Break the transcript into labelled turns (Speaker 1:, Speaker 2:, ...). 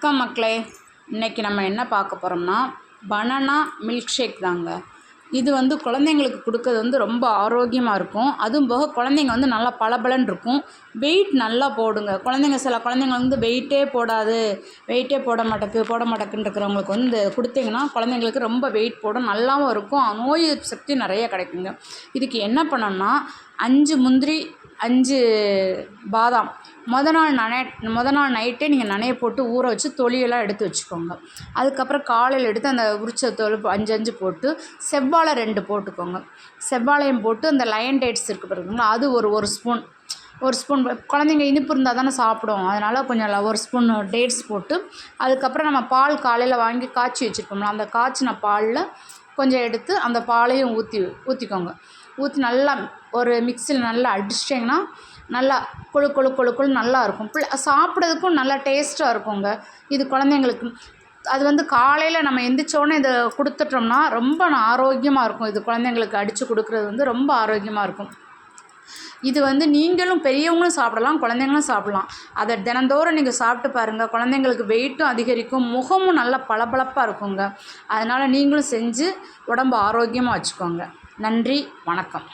Speaker 1: வணக்கம் மக்களே. இன்றைக்கி நம்ம என்ன பார்க்க போகிறோம்னா பனானா மில்க் ஷேக் தாங்க. இது குழந்தைங்களுக்கு கொடுக்கறது ரொம்ப ஆரோக்கியமாக இருக்கும். அதுவும் போக குழந்தைங்க நல்லா பளபளன்னு இருக்கும். வெயிட் நல்லா போடுங்க. சில குழந்தைங்க வெயிட்டே போட மாட்டேக்குன்னு இருக்கிறவங்களுக்கு இந்த கொடுத்தீங்கன்னா குழந்தைங்களுக்கு ரொம்ப வெயிட் போடும், நல்லாவும் இருக்கும், நோய் எதிர்ப்பு சக்தி நிறைய கிடைக்குங்க. இதுக்கு என்ன பண்ணணும்னா 5 முந்திரி 5 பாதாம் மொதல் நாள் நைட்டே நீங்கள் நனைய போட்டு ஊற வச்சு தொலியெல்லாம் எடுத்து வச்சுக்கோங்க. அதுக்கப்புறம் காலையில் எடுத்து அந்த உரிச்ச தோல் 5 போட்டு செவ்வாழை 2 போட்டுக்கோங்க. செவ்வாழையும் போட்டு அந்த லயன் டேட்ஸ் இருக்குது பாருங்களா, அது ஒரு ஸ்பூன் குழந்தைங்க இனிப்பு இருந்தால் தானே சாப்பிடும், அதனால் கொஞ்சம் 1 ஸ்பூன் டேட்ஸ் போட்டு அதுக்கப்புறம் நம்ம பால் காலையில் வாங்கி காய்ச்சி வச்சுருக்கோம்ல, அந்த காய்ச்சின பாலில் கொஞ்சம் எடுத்து அந்த பாலையும் ஊற்றிக்கோங்க. ஊற்றி நல்லா ஒரு மிக்சியில் நல்லா அடிச்சிட்டிங்கன்னா நல்லா கொழு நல்லாயிருக்கும். சாப்பிட்றதுக்கும் நல்லா டேஸ்ட்டாக இருக்குங்க இது குழந்தைங்களுக்கு. அது காலையில் நம்ம எந்திரிச்சோடனே இதை கொடுத்துட்டோம்னா ரொம்ப ஆரோக்கியமாக இருக்கும். இது குழந்தைங்களுக்கு அடித்து கொடுக்குறது ரொம்ப ஆரோக்கியமாக இருக்கும். இது நீங்களும் பெரியவங்களும் சாப்பிடலாம், குழந்தைங்களும் சாப்பிடலாம். அதை தினந்தோறும் நீங்கள் சாப்பிட்டு பாருங்கள். குழந்தைங்களுக்கு வெயிட்டும் அதிகரிக்கும், முகமும் நல்லா பளபளப்பாக இருக்குங்க. அதனால் நீங்களும் செஞ்சு உடம்பு ஆரோக்கியமாக வச்சுக்கோங்க. நன்றி, வணக்கம்.